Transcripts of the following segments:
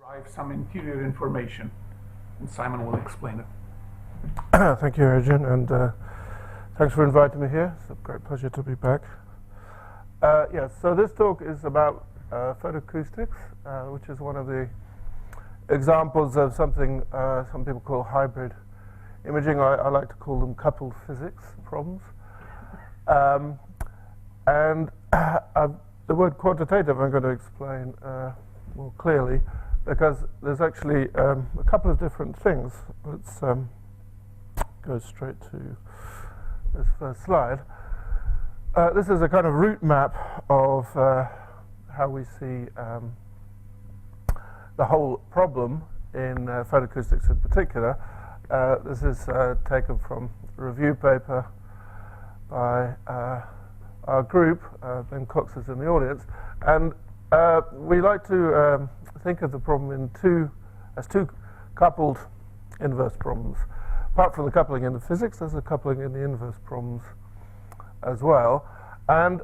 derive some interior information, and Simon will explain it. Thank you, Adrian, and thanks for inviting me here. It's a great pleasure to be back. Yes, so this talk is about photoacoustics, which is one of the examples of something some people call hybrid imaging. I like to call them coupled physics problems. And the word quantitative I'm going to explain more clearly, because there's actually a couple of different things. Let's go straight to this first slide. This is a kind of route map of how we see the whole problem in photoacoustics in particular. This is taken from a review paper by our group. Ben Cox is in the audience, and we like to think of the problem as two coupled inverse problems. Apart from the coupling in the physics, there's a coupling in the inverse problems as well. And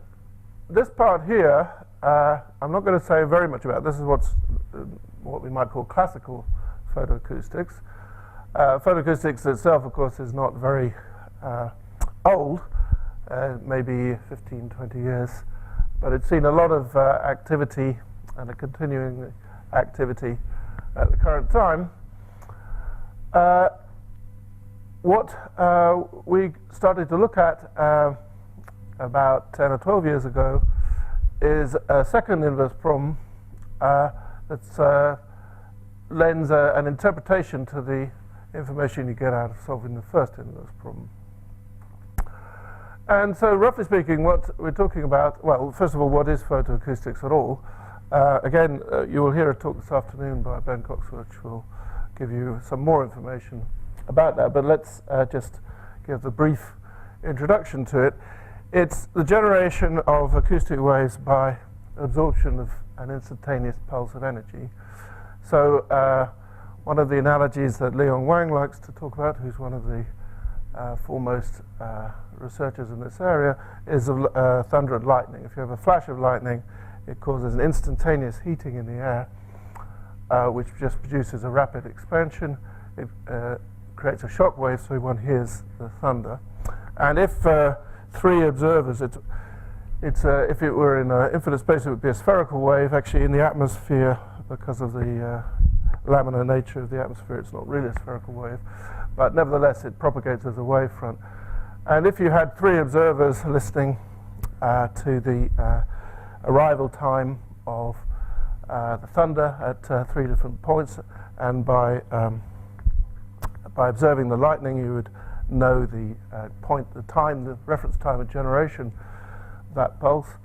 this part here, I'm not going to say very much about. This is what we might call classical photoacoustics. Photoacoustics itself, of course, is not very old, maybe 15, 20 years, but it's seen a lot of activity and a continuing activity at the current time. What we started to look at about 10 or 12 years ago is a second inverse problem that lends an interpretation to the information you get out of solving the first inverse problem. And so, roughly speaking, what we're talking about, well, first of all, what is photoacoustics at all? Again, you will hear a talk this afternoon by Ben Cox, which will give you some more information about that, but let's just give the brief introduction to it. It's the generation of acoustic waves by absorption of an instantaneous pulse of energy. So one of the analogies that Leon Wang likes to talk about, who's one of the foremost researchers in this area, is of thunder and lightning. If you have a flash of lightning, it causes an instantaneous heating in the air, which just produces a rapid expansion. It creates a shock wave, so one hears the thunder. And if three observers, if it were in infinite space, it would be a spherical wave. Actually, in the atmosphere, because of the laminar nature of the atmosphere, it's not really a spherical wave, but nevertheless, it propagates as a wavefront. And if you had three observers listening to the arrival time of the thunder at three different points, and by observing the lightning, you would know the the reference time of generation of that pulse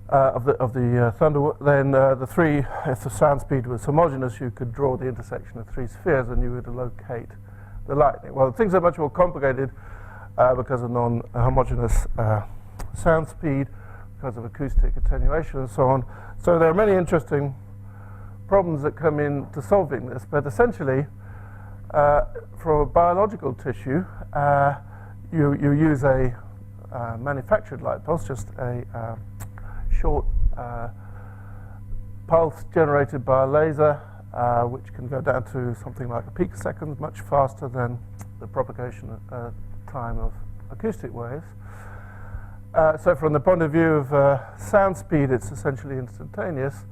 of the thunder. Then the three, if the sound speed was homogeneous, you could draw the intersection of three spheres, and you would locate the lightning. Well, things are much more complicated because of non-homogeneous sound speed, because of acoustic attenuation, and so on. So there are many interesting problems that come into solving this, but essentially, from a biological tissue, you use a manufactured light pulse, just a short pulse generated by a laser, which can go down to something like a picosecond, much faster than the propagation time of acoustic waves. So from the point of view of sound speed, it's essentially instantaneous.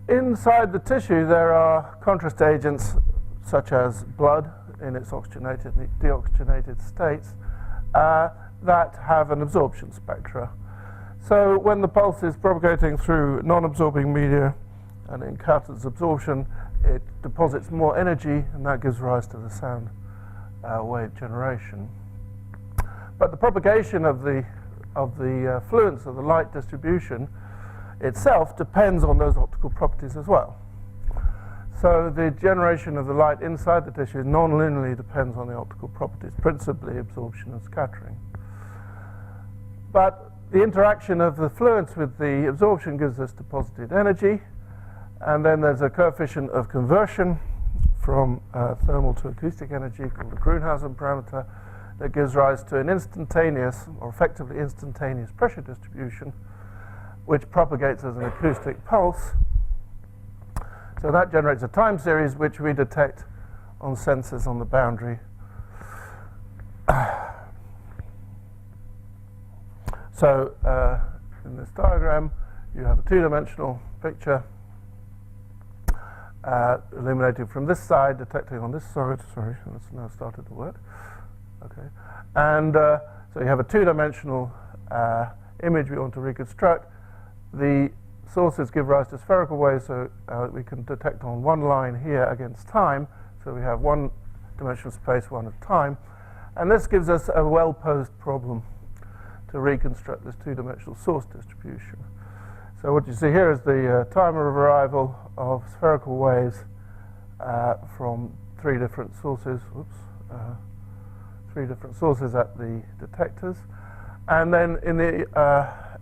Inside the tissue, there are contrast agents such as blood in its oxygenated and deoxygenated states that have an absorption spectra. So when the pulse is propagating through non-absorbing media and encounters absorption, it deposits more energy, and that gives rise to the sound wave generation. But the propagation of the fluence of the light distribution itself depends on those optical properties as well. So the generation of the light inside the tissue non-linearly depends on the optical properties, principally absorption and scattering. But the interaction of the fluence with the absorption gives us deposited energy, and then there's a coefficient of conversion from thermal to acoustic energy called the Grunhausen parameter that gives rise to an instantaneous, or effectively instantaneous, pressure distribution, which propagates as an acoustic pulse So that generates a time series which we detect on sensors on the boundary. So in this diagram, you have a two-dimensional picture illuminated from this side, detecting on this side. Sorry, it's now started to work. Okay, and so you have a two-dimensional image we want to reconstruct. The sources give rise to spherical waves, so we can detect on one line here against time. So we have one-dimensional space, one of time, and this gives us a well-posed problem to reconstruct this two-dimensional source distribution. So what you see here is the time of arrival of spherical waves from three different sources. Three different sources at the detectors, and then in the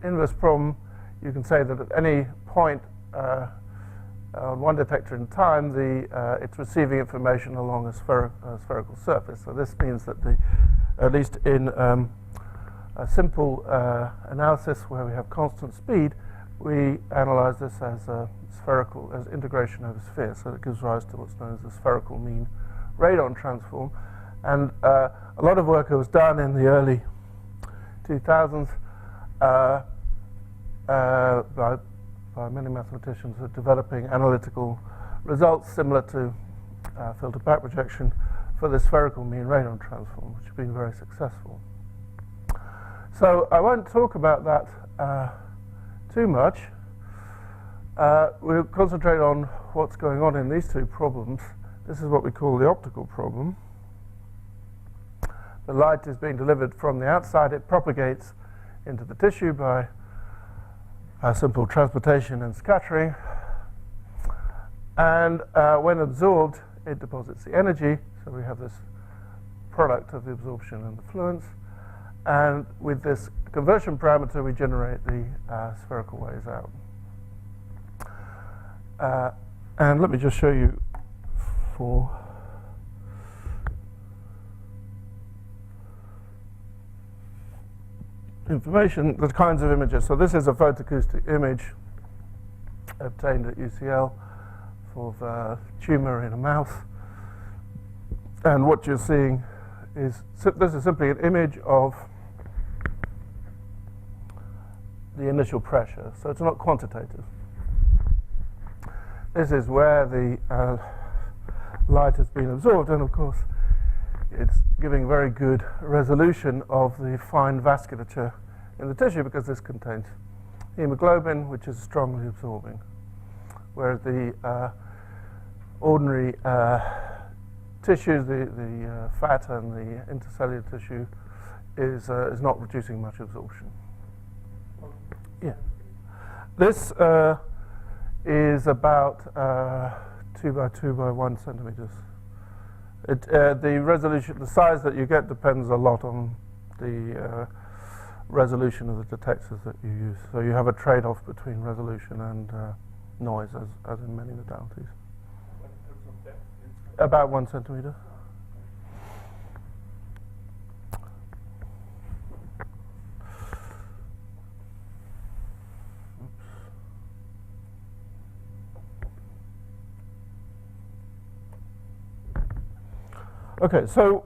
inverse problem, you can say that at any point on one detector in time, it's receiving information along a spherical surface. So this means that at least in a simple analysis where we have constant speed, we analyze this as as integration over sphere. So it gives rise to what's known as the spherical mean radon transform. And a lot of work was done in the early 2000s by many mathematicians at developing analytical results similar to filter back projection for the spherical mean radon transform, which have been very successful. So I won't talk about that too much. We'll concentrate on what's going on in these two problems. This is what we call the optical problem. The light is being delivered from the outside. It propagates into the tissue by simple transportation and scattering. And when absorbed, it deposits the energy. So we have this product of the absorption and the fluence. And with this conversion parameter, we generate the spherical waves out. And let me just show you for information the kinds of images. So this is a photoacoustic image obtained at UCL of a tumor in a mouse. And what you're seeing is, this is simply an image of the initial pressure, so it's not quantitative. This is where the light has been absorbed, and of course it's giving very good resolution of the fine vasculature in the tissue because this contains hemoglobin, which is strongly absorbing, whereas the ordinary tissues, the fat and the intercellular tissue is not producing much absorption. Yeah, this is about 2 by 2 by 1 centimeters. The resolution, the size that you get depends a lot on the resolution of the detectors that you use. So you have a trade-off between resolution and noise, as in many modalities. About 1 centimeter. Okay, so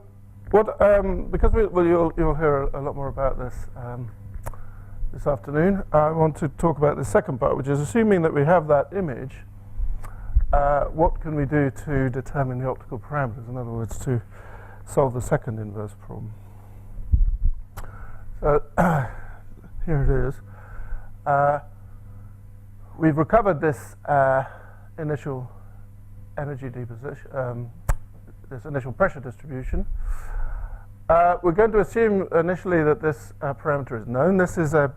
what? Because you'll hear a lot more about this this afternoon. I want to talk about the second part, which is assuming that we have that image. What can we do to determine the optical parameters? In other words, to solve the second inverse problem. So here it is. We've recovered this initial energy deposition. This initial pressure distribution. We're going to assume initially that this parameter is known. This is a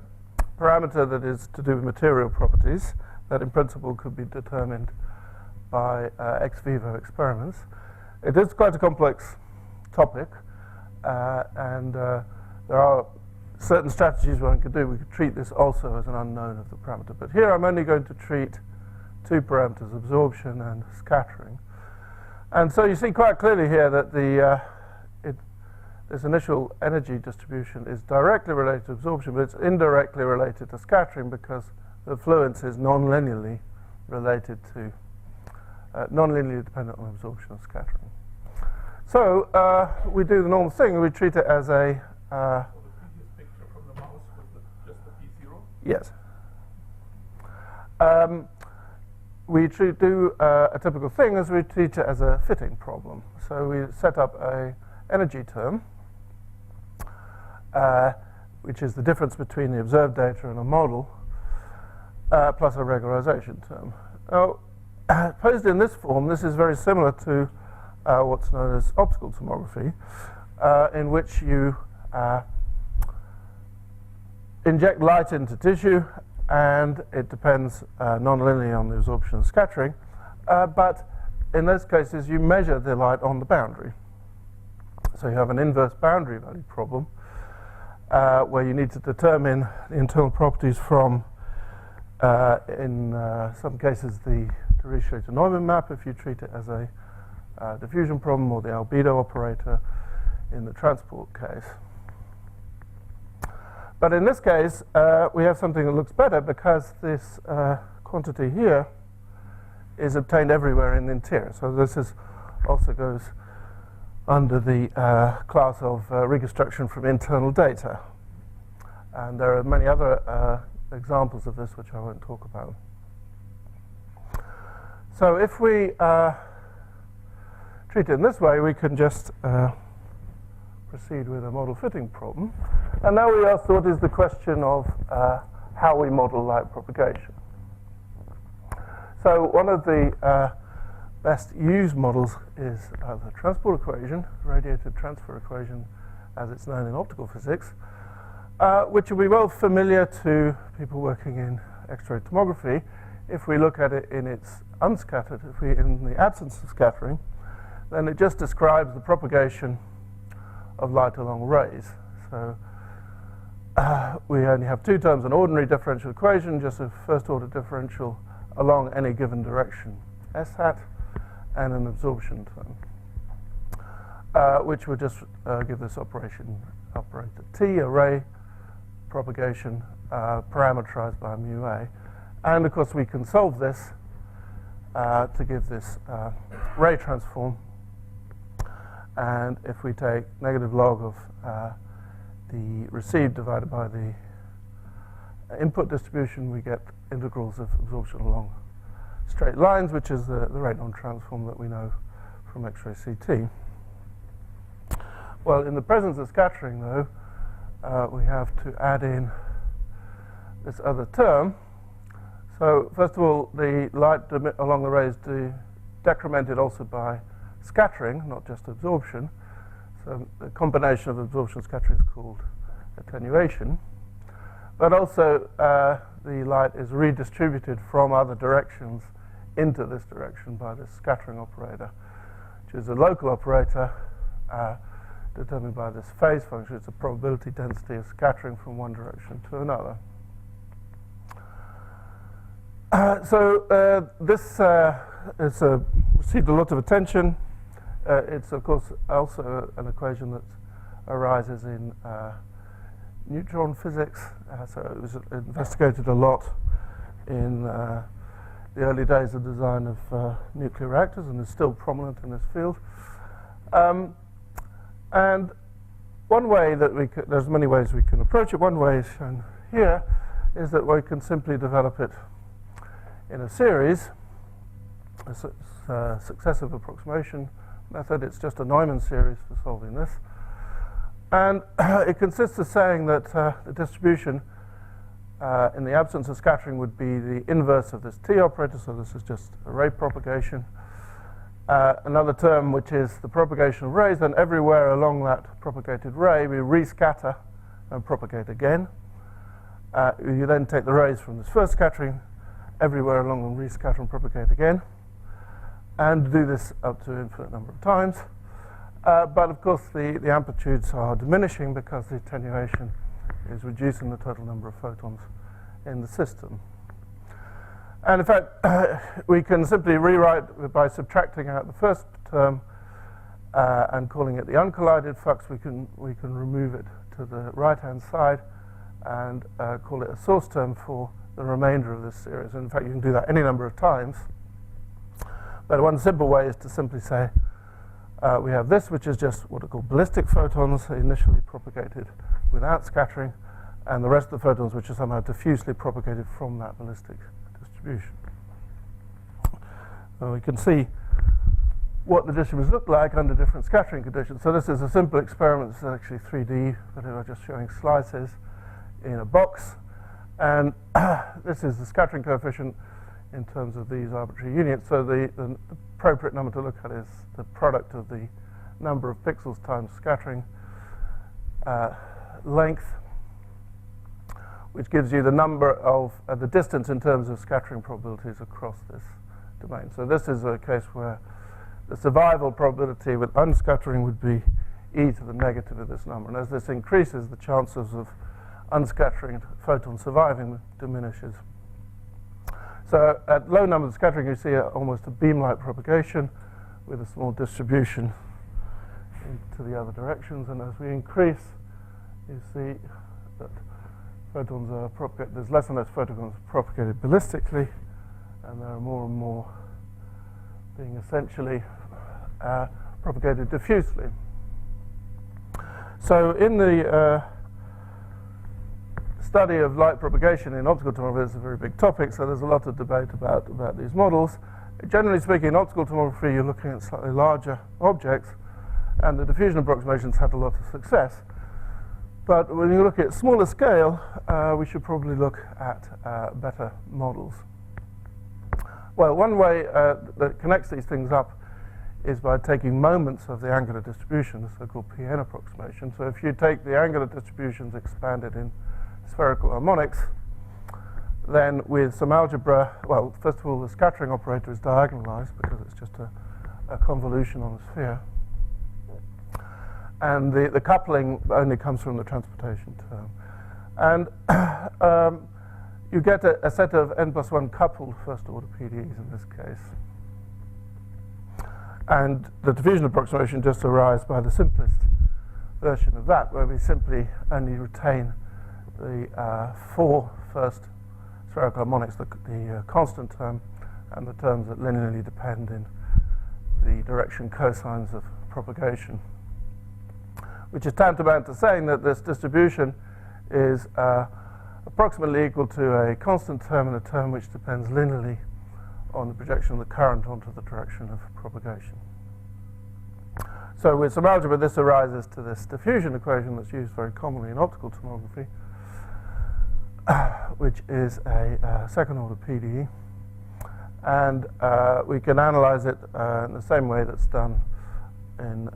parameter that is to do with material properties that in principle could be determined by ex vivo experiments. It is quite a complex topic, and there are certain strategies one could do. We could treat this also as an unknown of the parameter. But here I'm only going to treat two parameters, absorption and scattering. And so you see quite clearly here that this initial energy distribution is directly related to absorption, but it's indirectly related to scattering because the fluence is non-linearly related to non-linearly dependent on absorption and scattering. So we do the normal thing. We treat it as a... So the previous picture from the mouse was just the P0? Yes. We do a typical thing is we treat it as a fitting problem. So we set up a energy term, which is the difference between the observed data and a model, plus a regularization term. Now, posed in this form, this is very similar to what's known as optical tomography, in which you inject light into tissue, and it depends non-linearly on the absorption and scattering. But in those cases, you measure the light on the boundary. So you have an inverse boundary value problem, where you need to determine the internal properties from, in some cases, the Dirichlet-Neumann map, if you treat it as a diffusion problem, or the albedo operator in the transport case. But in this case, we have something that looks better because this quantity here is obtained everywhere in the interior. So this is also goes under the class of reconstruction from internal data. And there are many other examples of this which I won't talk about. So if we treat it in this way, we can just proceed with a model fitting problem. And now we ask what is the question of how we model light propagation. So one of the best used models is the transport equation, radiated transfer equation as it's known in optical physics, which will be well familiar to people working in X-ray tomography if we look at it in its unscattered, in the absence of scattering. Then it just describes the propagation of light along rays. So we only have two terms: an ordinary differential equation, just a first order differential along any given direction, S hat, and an absorption term, which would just give this operator T, a ray propagation parameterized by mu a. And of course we can solve this to give this ray transform. And if we take negative log of the received divided by the input distribution, we get integrals of absorption along straight lines, which is the rate non-transform that we know from X-ray CT. Well, in the presence of scattering, though, we have to add in this other term. So first of all, the light along the rays is decremented also by scattering, not just absorption. So the combination of absorption and scattering is called attenuation. But also the light is redistributed from other directions into this direction by this scattering operator, which is a local operator determined by this phase function. It's a probability density of scattering from one direction to another. This has received a lot of attention. It's, of course, also an equation that arises in neutron physics. So it was investigated a lot in the early days of design of nuclear reactors and is still prominent in this field. And one way that we could, there's many ways we can approach it. One way is shown here, is that we can simply develop it in a series, a successive approximation method. It's just a Neumann series for solving this. And it consists of saying that the distribution in the absence of scattering would be the inverse of this T operator, so this is just a ray propagation. Another term, which is the propagation of rays, then everywhere along that propagated ray, we rescatter and propagate again. You then take the rays from this first scattering, everywhere along them rescatter and propagate again, and do this up to an infinite number of times. But of course the amplitudes are diminishing because the attenuation is reducing the total number of photons in the system. And in fact, we can simply rewrite by subtracting out the first term and calling it the uncollided flux. We can remove it to the right-hand side and call it a source term for the remainder of this series. And in fact, you can do that any number of times. But one simple way is to simply say we have this, which is just what are called ballistic photons, initially propagated without scattering, and the rest of the photons which are somehow diffusely propagated from that ballistic distribution. We can see what the distributions look like under different scattering conditions. So this is a simple experiment. This is actually 3D, but I'm just showing slices in a box. And this is the scattering coefficient in terms of these arbitrary units. So the appropriate number to look at is the product of the number of pixels times scattering length, which gives you the number of the distance in terms of scattering probabilities across this domain. So this is a case where the survival probability with unscattering would be e to the negative of this number. And as this increases, the chances of unscattering photons surviving diminishes. So at low numbers of scattering, you see almost a beam-like propagation with a small distribution into the other directions. And as we increase, you see that photons are propagated, there's less and less photons propagated ballistically, and there are more and more being essentially propagated diffusely. So in the study of light propagation in optical tomography is a very big topic, so there's a lot of debate about these models. Generally speaking, in optical tomography, you're looking at slightly larger objects, and the diffusion approximations had a lot of success. But when you look at smaller scale, we should probably look at better models. Well, one way that connects these things up is by taking moments of the angular distribution, the so-called PN approximation. So if you take the angular distributions expanded in spherical harmonics, then with some algebra, well, first of all, the scattering operator is diagonalized because it's just a convolution on a sphere. And the coupling only comes from the transportation term. And you get a set of n+1 coupled first-order PDEs in this case. And the diffusion approximation just arrives by the simplest version of that, where we simply only retain the 4 first spherical harmonics, the constant term, and the terms that linearly depend in the direction cosines of propagation, which is tantamount to saying that this distribution is approximately equal to a constant term and a term which depends linearly on the projection of the current onto the direction of propagation. So with some algebra, this arises to this diffusion equation that's used very commonly in optical tomography, which is a second-order PDE. And we can analyze it in the same way that's done in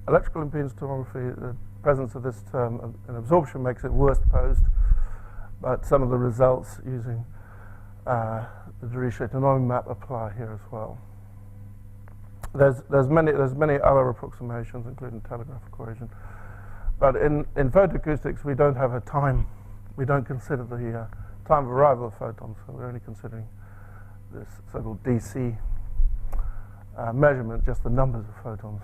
electrical impedance tomography. The presence of this term in absorption makes it worst posed, but some of the results using the Dirichlet-Denoy map apply here as well. There's many other approximations, including telegraph equation, but in photoacoustics we don't have a time. We don't consider the time of arrival of photons, so we're only considering this so-called DC measurement, just the numbers of photons.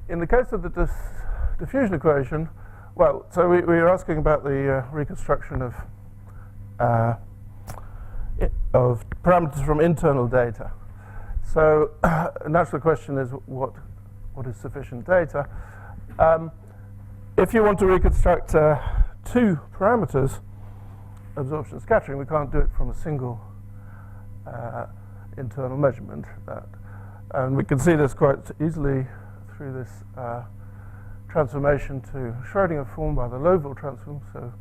In the case of the diffusion equation, well, so we were asking about the reconstruction of parameters from internal data. So a natural question is what is sufficient data? If you want to reconstruct 2 parameters, absorption and scattering, we can't do it from a single internal measurement. And we can see this quite easily through this transformation to Schrödinger form by the Lowville transform. So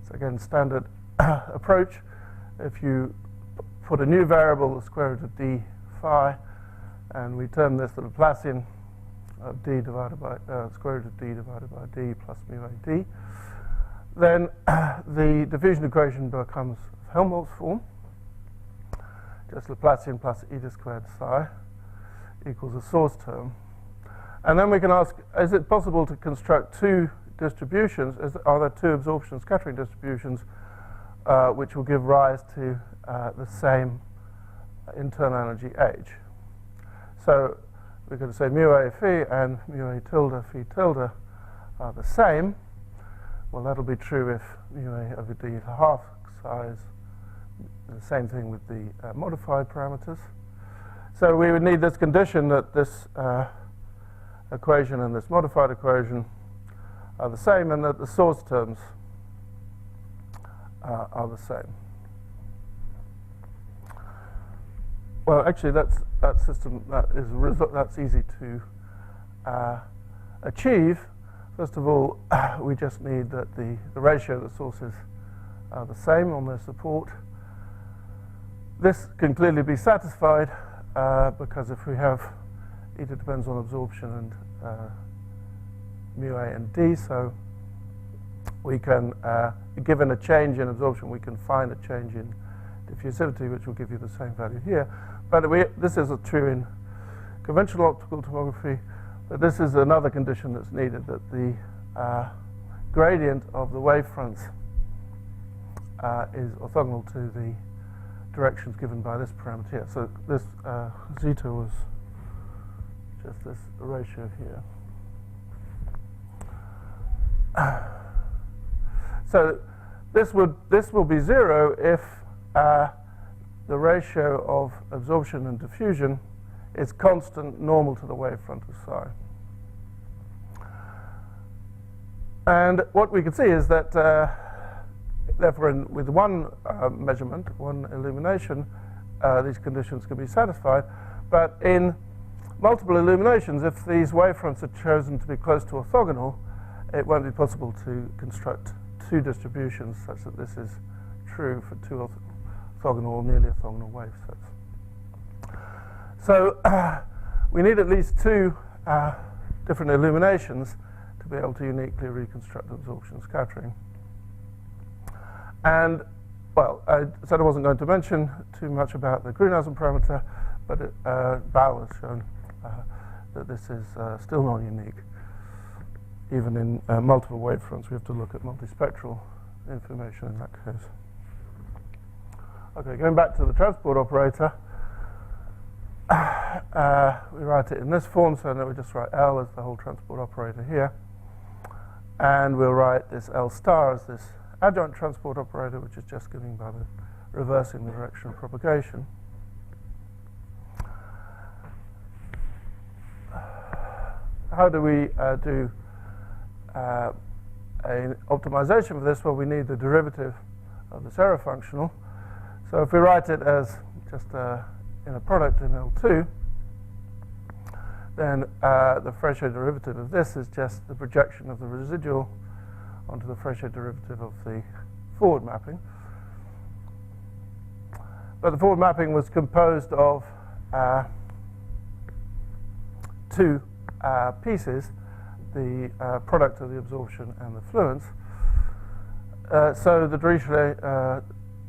it's again standard approach. If you put a new variable, the square root of d phi, and we term this the Laplacian of d divided by square root of d divided by d plus mu a d, then the diffusion equation becomes Helmholtz form, just Laplacian plus eta squared psi equals a source term. And then we can ask, is it possible to construct 2 distributions? Are there 2 absorption scattering distributions which will give rise to the same internal energy h? So we're going to say mu a phi and mu a tilde phi tilde are the same. Well, that'll be true if mu a over d half size the same thing with the modified parameters. So we would need this condition that this equation and this modified equation are the same, and that the source terms are the same. Well, actually, that's easy to achieve. First of all, we just need that the ratio of the sources are the same on their support. This can clearly be satisfied because if we have eta depends on absorption and mu A and D, so we can, given a change in absorption, we can find a change in diffusivity, which will give you the same value here. But this is true in conventional optical tomography, but this is another condition that's needed, that the gradient of the wavefronts is orthogonal to the directions given by this parameter here. So this zeta was just this ratio here. So this will be 0 if the ratio of absorption and diffusion is constant normal to the wavefront of psi. And what we can see is that therefore with one measurement, one illumination, these conditions can be satisfied. But in multiple illuminations, if these wavefronts are chosen to be close to orthogonal, it won't be possible to construct two distributions such that this is true for two orthogonal or nearly orthogonal wave sets. So we need at least two different illuminations to be able to uniquely reconstruct absorption scattering. And, well, I said I wasn't going to mention too much about the Grunhausen parameter, but Val has shown that this is still non-unique. Even in multiple wavefronts, we have to look at multispectral information in that case. Okay, going back to the transport operator, we write it in this form, so now we just write L as the whole transport operator here. And we'll write this L star as this adjoint transport operator, which is just giving by the reversing the direction of propagation. How do we do an optimization for this? Well, we need the derivative of this error functional. So if we write it as just in a product in L2, then the Fresnel derivative of this is just the projection of the residual onto the Fresnel derivative of the forward mapping. But the forward mapping was composed of two pieces, the product of the absorption and the fluence. So the Dirichlet,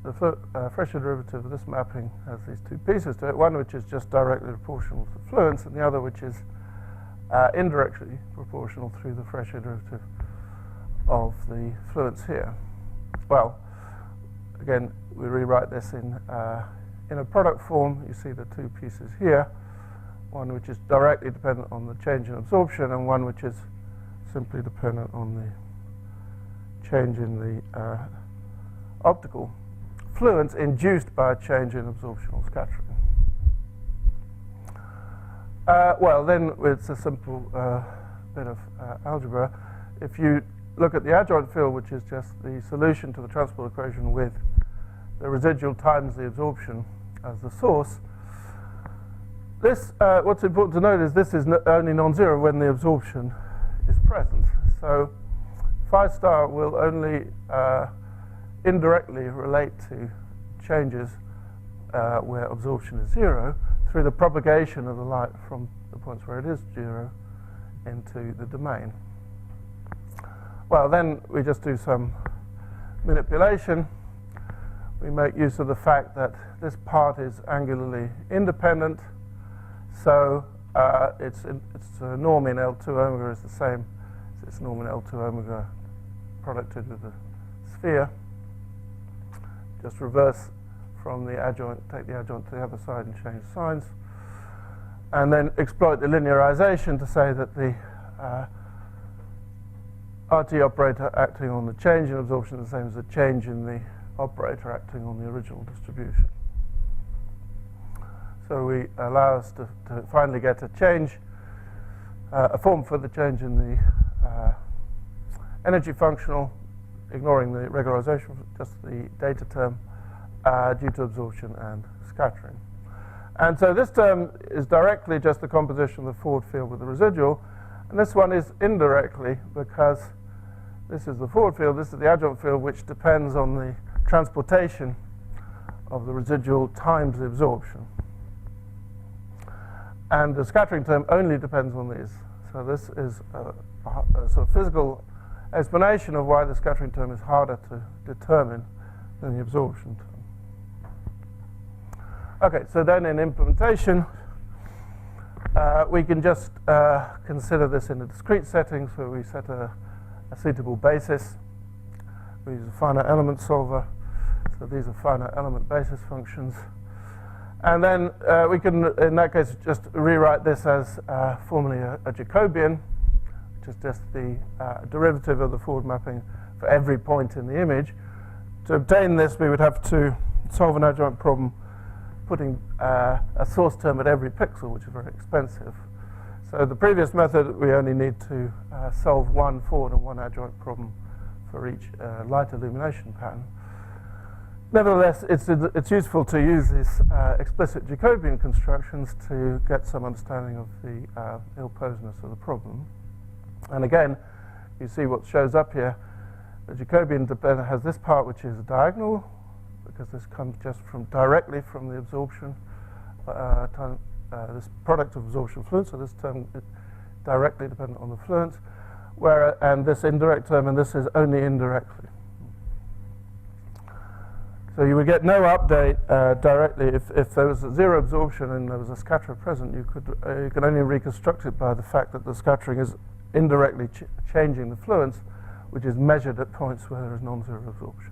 the Fresnel derivative of this mapping has these two pieces to it, one which is just directly proportional to the fluence, and the other which is indirectly proportional through the Fresnel derivative of the fluence here. Well, again, we rewrite this in a product form. You see the two pieces here, one which is directly dependent on the change in absorption, and one which is simply dependent on the change in the optical fluence induced by a change in absorptional scattering. Well, then it's a simple bit of algebra. If you look at the adjoint field, which is just the solution to the transport equation with the residual times the absorption as the source, this, what's important to note is this is only non-zero when the absorption is present. So phi star will only indirectly relate to changes where absorption is zero through the propagation of the light from the points where it is zero into the domain. Well, then we just do some manipulation. We make use of the fact that this part is angularly independent, so its norm in L2 omega is the same as its norm in L2 omega producted with the sphere. Just reverse from the adjoint, take the adjoint to the other side and change signs. And then exploit the linearization to say that the RT operator acting on the change in absorption is the same as the change in the operator acting on the original distribution. So we allow us to finally get a change, a form for the change in the energy functional, ignoring the regularization, just the data term, due to absorption and scattering. And so this term is directly just the composition of the forward field with the residual, and this one is indirectly because this is the forward field, this is the adjunct field, which depends on the transportation of the residual times the absorption. And the scattering term only depends on these. So this is a sort of physical explanation of why the scattering term is harder to determine than the absorption term. Okay, so then in implementation, we can just consider this in a discrete setting. So we set a suitable basis. We use a finite element solver. So these are finite element basis functions. And then we can, in that case, just rewrite this as formally a Jacobian, which is just the derivative of the forward mapping for every point in the image. To obtain this, we would have to solve an adjoint problem putting a source term at every pixel, which is very expensive. So the previous method, we only need to solve one forward and one adjoint problem for each light illumination pattern. Nevertheless, it's useful to use these explicit Jacobian constructions to get some understanding of the ill-posedness of the problem. And again, you see what shows up here. The Jacobian has this part which is diagonal, because this comes just directly from the absorption, this product of absorption fluence, so this term is directly dependent on the fluence, and this indirect term, and this is only indirectly. So you would get no update directly if there was a zero absorption and there was a scatterer present. You can only reconstruct it by the fact that the scattering is indirectly changing the fluence, which is measured at points where there is non-zero absorption.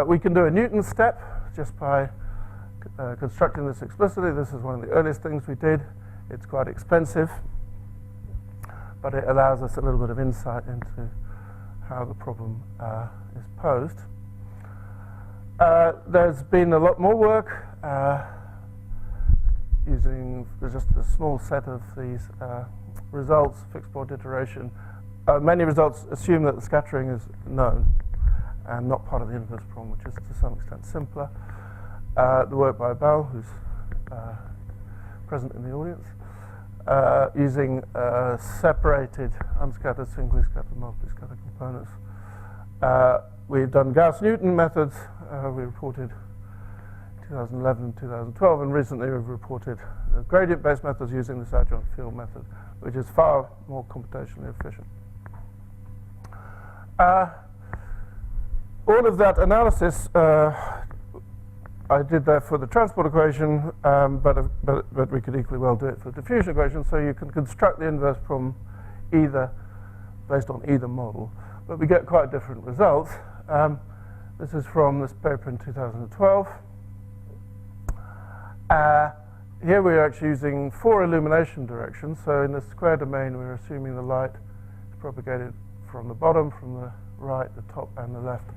We can do a Newton step just by constructing this explicitly. This is one of the earliest things we did. It's quite expensive, but it allows us a little bit of insight into how the problem is posed. There's been a lot more work using just a small set of these results, fixed point iteration. Many results assume that the scattering is known and not part of the inverse problem, which is to some extent simpler. The work by Bell, who's present in the audience, using separated unscattered, singly scattered, multiply scattered components. We've done Gauss-Newton methods. We reported 2011 and 2012, and recently we've reported gradient-based methods using this adjoint field method, which is far more computationally efficient. All of that analysis I did there for the transport equation, but we could equally well do it for the diffusion equation, so you can construct the inverse problem either based on either model. But we get quite different results. This is from this paper in 2012. Here we are actually using 4 illumination directions. So in the square domain, we're assuming the light is propagated from the bottom, from the right, the top, and the left.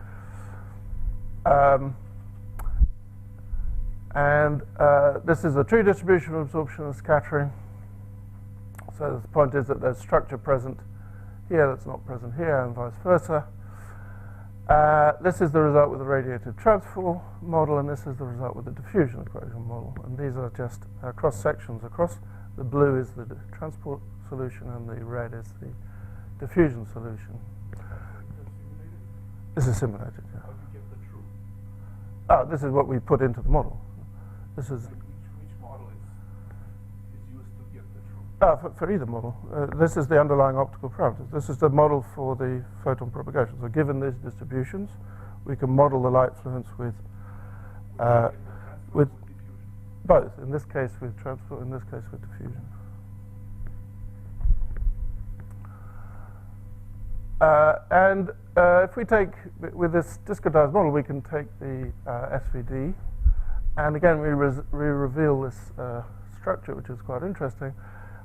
This is a true distribution of absorption and scattering. So the point is that there's structure present here that's not present here, and vice versa. This is the result with the radiative transfer model, and this is the result with the diffusion equation model. And these are just cross sections across. The blue is the transport solution, and the red is the diffusion solution. This is simulated. Yeah. How do you get the true? Oh, this is what we put into the model. This is which model is used to get the true? For either model. This is the underlying optical parameters. This is the model for the photon propagation. So given these distributions, we can model the light fluence with both. In this case with transport, in this case with diffusion. If we take, with this discretized model, we can take the SVD, and again we reveal this structure, which is quite interesting.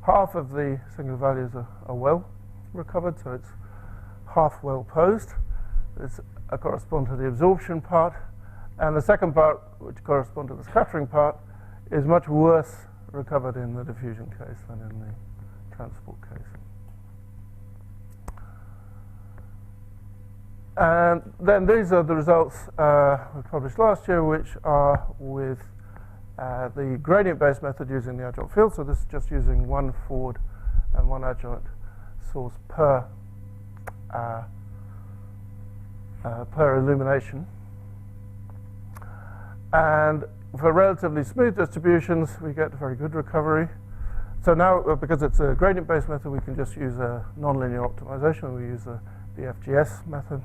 Half of the singular values are well recovered, so it's half well posed. It's correspond to the absorption part, and the second part, which corresponds to the scattering part, is much worse recovered in the diffusion case than in the transport case. And then these are the results we published last year, which are with the gradient-based method using the adjoint field. So this is just using one forward and one adjoint source per illumination. And for relatively smooth distributions, we get very good recovery. So now, because it's a gradient-based method, we can just use a nonlinear optimization. We use the FGS method.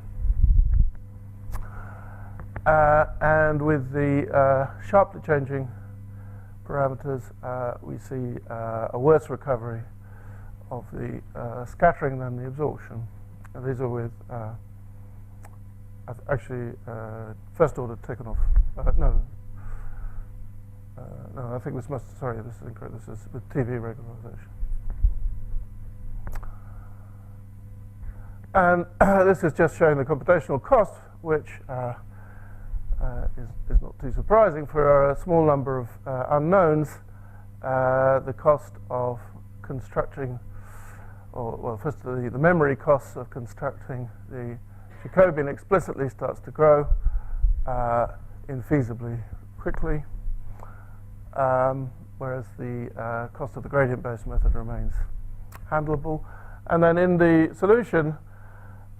And with the sharply changing parameters, we see a worse recovery of the scattering than the absorption. And these are with actually first order taken off. No, I think this must. Sorry, this is incorrect. This is with TV regularization. And this is just showing the computational cost, which is not too surprising for a small number of unknowns. The cost of constructing, or well, first the memory costs of constructing the Jacobian explicitly starts to grow infeasibly quickly, whereas the cost of the gradient-based method remains handleable. And then in the solution,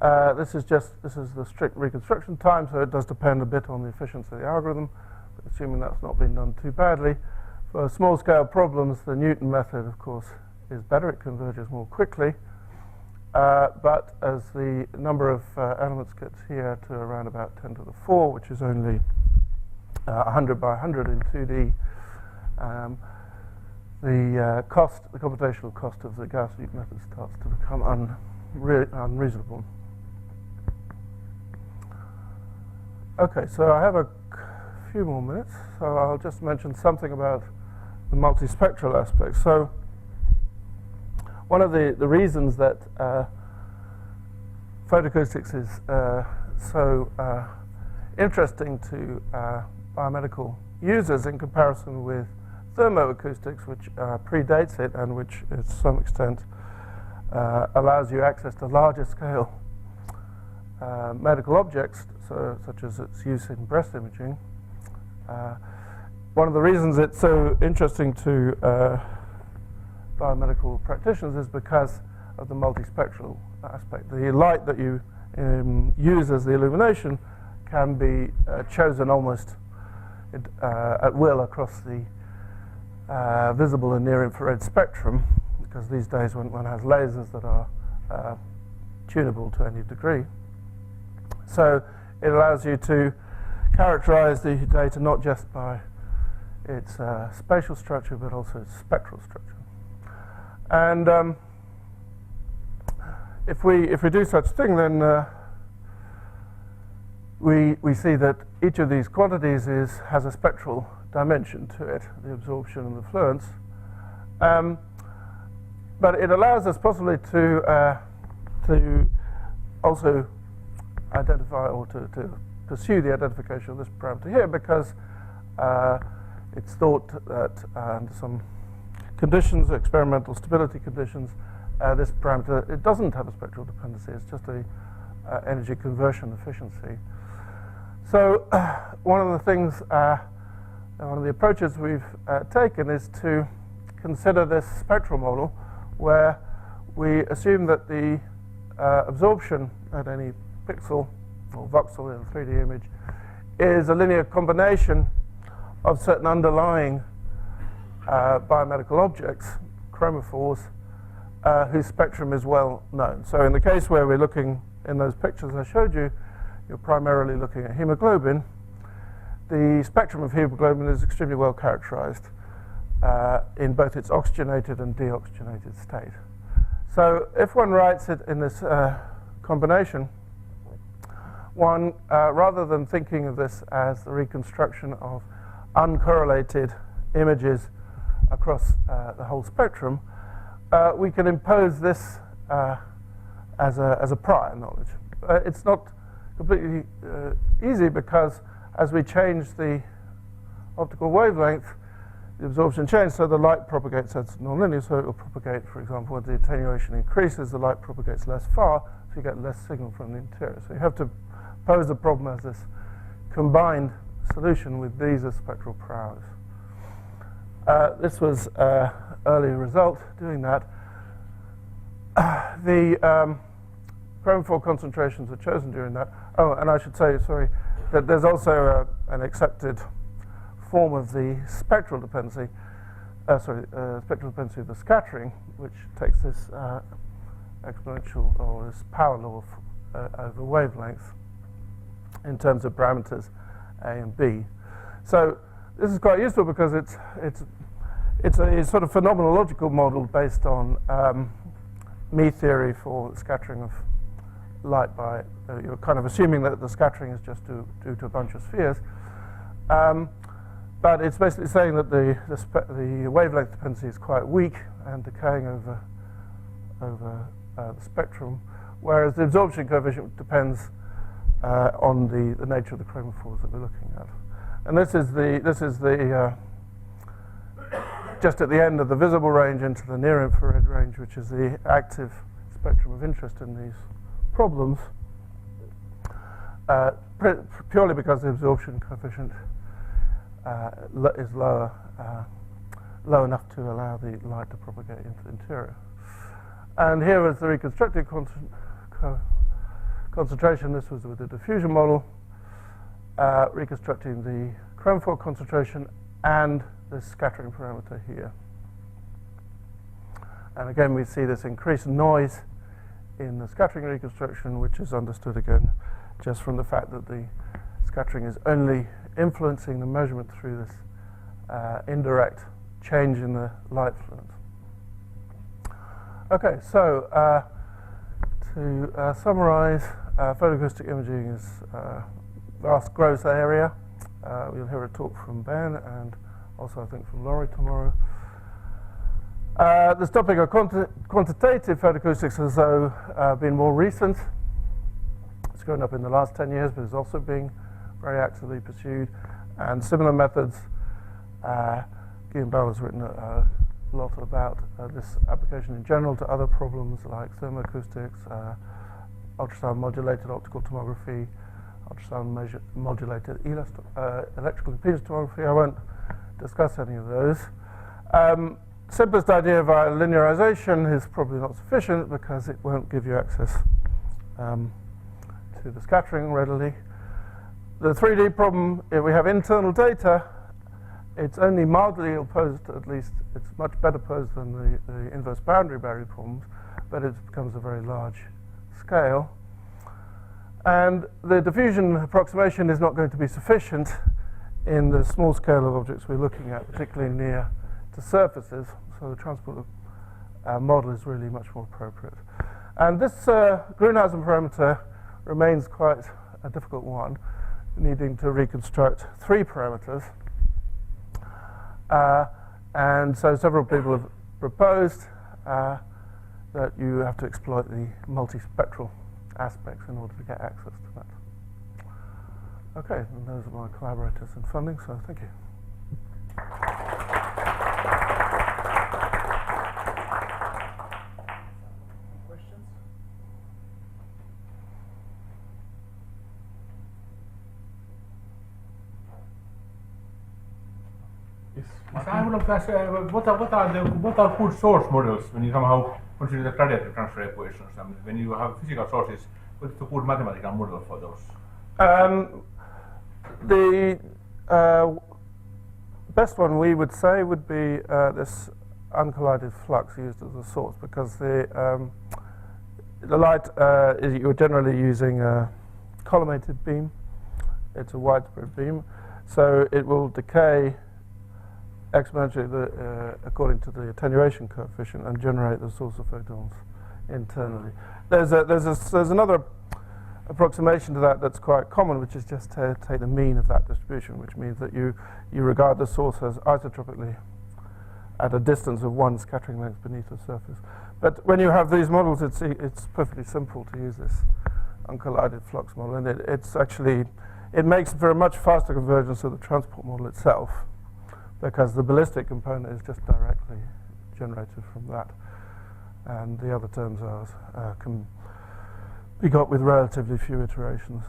this is the strict reconstruction time, so it does depend a bit on the efficiency of the algorithm, but assuming that's not been done too badly. For small-scale problems, the Newton method, of course, is better. It converges more quickly. But as the number of elements gets here to around about 10 to the 4, which is only 100 by 100 in 2D, the computational cost of the Gauss-Newton method starts to become unreasonable. Okay, so I have a few more minutes, so I'll just mention something about the multispectral aspect. So one of the reasons that photoacoustics is so interesting to biomedical users in comparison with thermoacoustics, which predates it and which to some extent allows you access to larger scale medical objects, such as its use in breast imaging. One of the reasons it's so interesting to biomedical practitioners is because of the multispectral aspect. The light that you use as the illumination can be chosen almost at will across the visible and near-infrared spectrum, because these days one has lasers that are tunable to any degree. So it allows you to characterize the data not just by its spatial structure, but also its spectral structure. And if we do such a thing, then we see that each of these quantities has a spectral dimension to it, the absorption and the fluence. But it allows us possibly to also identify or to pursue the identification of this parameter here, because it's thought that under some conditions, experimental stability conditions, this parameter, it doesn't have a spectral dependency, it's just a energy conversion efficiency. So one of the things, one of the approaches we've taken is to consider this spectral model where we assume that the absorption at any pixel or voxel in a 3D image is a linear combination of certain underlying biomedical objects, chromophores, whose spectrum is well known. So in the case where we're looking in those pictures I showed you, you're primarily looking at hemoglobin. The spectrum of hemoglobin is extremely well characterized in both its oxygenated and deoxygenated state. So if one writes it in this combination, one, rather than thinking of this as the reconstruction of uncorrelated images across the whole spectrum, we can impose this as a prior knowledge. It's not completely easy, because as we change the optical wavelength, the absorption changes, so the light propagates as nonlinear, so it will propagate, for example, as the attenuation increases, the light propagates less far, so you get less signal from the interior. So you have to pose the problem as this combined solution with these as spectral parameters. This was an early result doing that. The chromophore concentrations are chosen during that. Oh, and I should say, sorry, that there's also an accepted form of the spectral dependency, spectral dependency of the scattering, which takes this exponential, or this power law over wavelength in terms of parameters A and B. So this is quite useful because it's a sort of phenomenological model based on me theory for scattering of light by you're kind of assuming that the scattering is just due to a bunch of spheres. But it's basically saying that the wavelength dependency is quite weak and decaying over the spectrum, whereas the absorption coefficient depends on the nature of the chromophores that we're looking at. And this is the just at the end of the visible range into the near infrared range, which is the active spectrum of interest in these problems, purely because the absorption coefficient is low enough to allow the light to propagate into the interior. And here is the reconstructed concentration. This was with the diffusion model, reconstructing the chromophore concentration and the scattering parameter here. And again, we see this increased noise in the scattering reconstruction, which is understood again just from the fact that the scattering is only influencing the measurement through this indirect change in the light fluence. Okay, so to summarize, photoacoustic imaging is a vast growth area. We'll hear a talk from Ben and also I think from Laurie tomorrow. This topic of quantitative photoacoustics has though been more recent. It's grown up in the last 10 years, but is also being very actively pursued. And similar methods, Guillaume Bell has written a lot about this application in general to other problems like thermoacoustics, ultrasound modulated optical tomography, ultrasound modulated electrical impedance tomography. I won't discuss any of those. Simplest idea via linearization is probably not sufficient because it won't give you access to the scattering readily. The 3D problem, if we have internal data, it's only mildly ill-posed, at least it's much better posed than the inverse boundary barrier problems, but it becomes a very large scale. And the diffusion approximation is not going to be sufficient in the small scale of objects we're looking at, particularly near to surfaces, so the transport model is really much more appropriate. And this Grunhausen parameter remains quite a difficult one, needing to reconstruct 3 parameters. And so several people have proposed that you have to exploit the multispectral aspects in order to get access to that. Okay, and those are my collaborators and funding, so thank you. Questions? Yes. I would like to ask, what are good source models when you somehow consider the radiative transfer equations? I mean, when you have physical sources, what is the good mathematical model for those? The best one we would say would be this uncollided flux used as a source, because the light you're generally using a collimated beam. It's a widespread beam, so it will decay exponentially according to the attenuation coefficient and generate the source of photons internally. There's another approximation to that that's quite common, which is just to take the mean of that distribution, which means that you regard the source as isotropically at a distance of 1 scattering length beneath the surface. But when you have these models, it's perfectly simple to use this uncollided flux model, and it makes for a much faster convergence of the transport model itself, because the ballistic component is just directly generated from that, and the other terms can be got with relatively few iterations.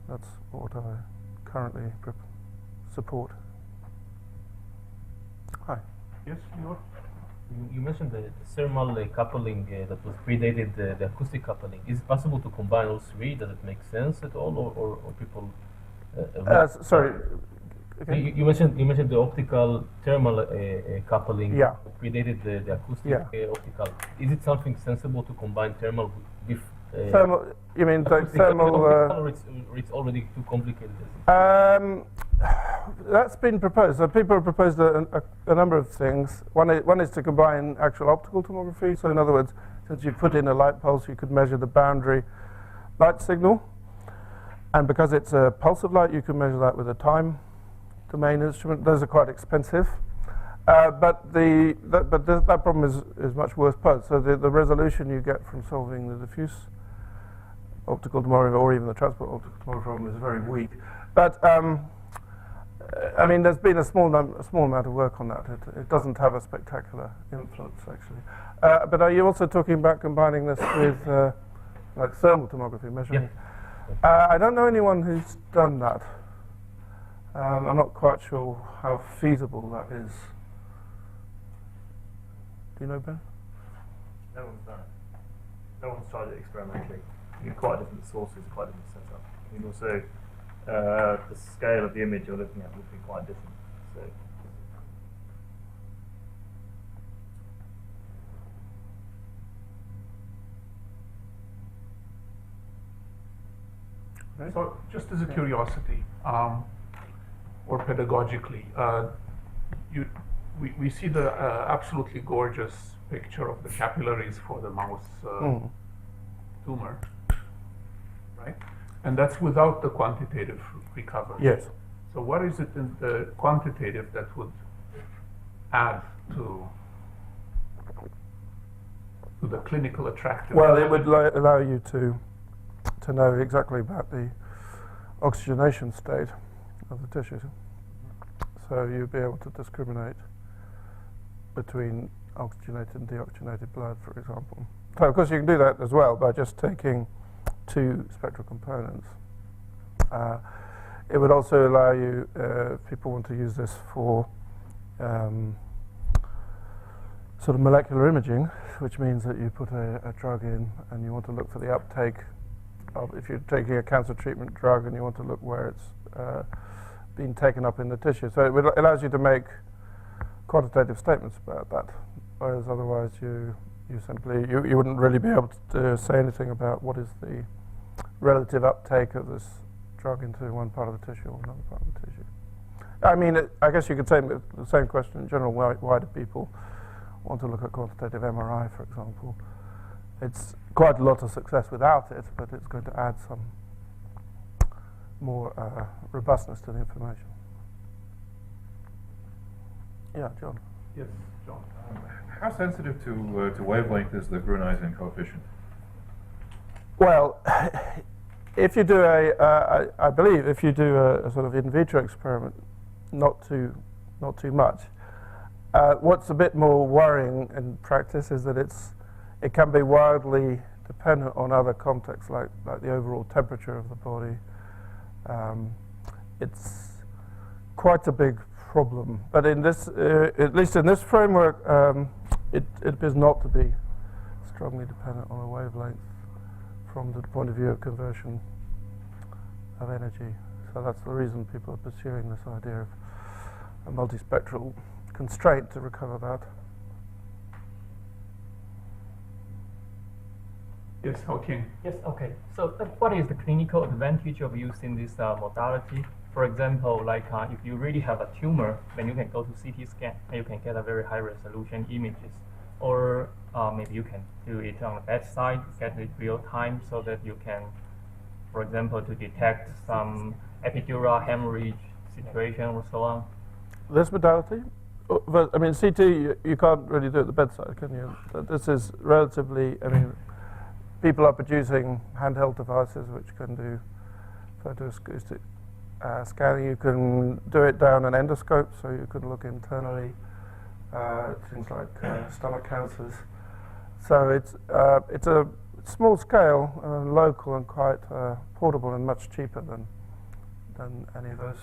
That's what I currently support. Hi. Yes, Lior? You mentioned the thermal coupling that was predated the acoustic coupling. Is it possible to combine all three? Does it make sense at all, or people? Sorry. Okay. You mentioned the optical thermal coupling. Yeah. Predated the acoustic Yeah. optical. Is it something sensible to combine thermal with? Thermal. You mean like thermal? Or it's already too complicated. That's been proposed. So people have proposed a number of things. One is to combine actual optical tomography. So in other words, since you put in a light pulse, you could measure the boundary light signal. And because it's a pulse of light, you can measure that with a time domain instrument. Those are quite expensive. But that problem is much worse posed. So the resolution you get from solving the diffuse optical tomography, or even the transport optical tomography problem, is very weak. But I mean, there's been a small amount of work on that. It doesn't have a spectacular influence, actually. But are you also talking about combining this with like thermal tomography measuring? Yeah. I don't know anyone who's done that. I'm not quite sure how feasible that is. Do you know, Ben? No one's done it. No one's tried it experimentally. You need quite different sources, quite different setup. I mean, also the scale of the image you're looking at would be quite different. So. So, just as a curiosity, or pedagogically, we see the absolutely gorgeous picture of the capillaries for the mouse tumor, right? And that's without the quantitative recovery. Yes. So what is it in the quantitative that would add to the clinical attractiveness? Well, it would allow you to know exactly about the oxygenation state of the tissues. So you'd be able to discriminate between oxygenated and deoxygenated blood, for example. So of course you can do that as well by just taking two spectral components. It would also allow you, if people want to use this for sort of molecular imaging, which means that you put a drug in and you want to look for the uptake of, if you're taking a cancer treatment drug and you want to look where it's been taken up in the tissue. So it allows you to make quantitative statements about that, whereas otherwise you wouldn't really be able to say anything about what is the relative uptake of this drug into one part of the tissue or another part of the tissue. I mean, I guess you could say the same question in general. Why do people want to look at quantitative MRI, for example? It's quite a lot of success without it, but it's going to add some more robustness to the information. Yeah, John. Yes, John. How sensitive to wavelength is the Grunheisen coefficient? Well, if you do I believe if you do a sort of in vitro experiment, not too much. What's a bit more worrying in practice is that it can be wildly dependent on other contexts, like the overall temperature of the body. It's quite a big problem, but in this, at least in this framework, it appears not to be strongly dependent on a wavelength from the point of view of conversion of energy. So that's the reason people are pursuing this idea of a multispectral constraint to recover that. Yes, Joaquin. Yes, okay. So what is the clinical advantage of using this modality? For example, like if you really have a tumor, then you can go to CT scan and you can get a very high resolution images. Or maybe you can do it on the bedside, get it real time so that you can, for example, to detect some epidural hemorrhage situation or so on. This modality? But, I mean, CT, you can't really do it at the bedside, can you? This is relatively, I mean, people are producing handheld devices which can do photoacoustic scanning. You can do it down an endoscope, so you can look internally at things like stomach cancers. So it's a small scale, local, and quite portable, and much cheaper than any of those.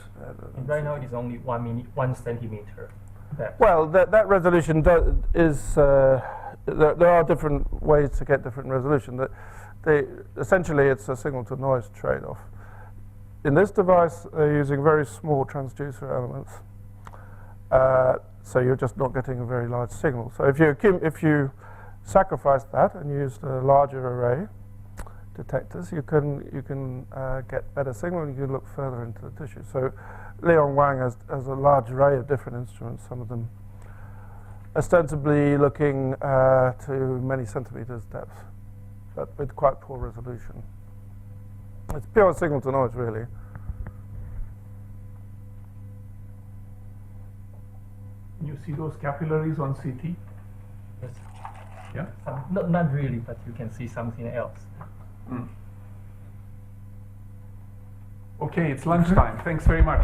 And right now it is only 1 centimeter depth. Well, that resolution is there are different ways to get different resolution. Essentially, it's a signal-to-noise trade-off. In this device, they're using very small transducer elements, so you're just not getting a very large signal. So if you sacrifice that and use the larger array detectors, you can get better signal, and you can look further into the tissue. So Leon Wang has a large array of different instruments, some of them ostensibly looking to many centimeters depth, but with quite poor resolution. It's pure signal to noise, really. You see those capillaries on CT? Yes. Yeah? Not really, but you can see something else. Mm. Okay, it's lunchtime. Thanks very much.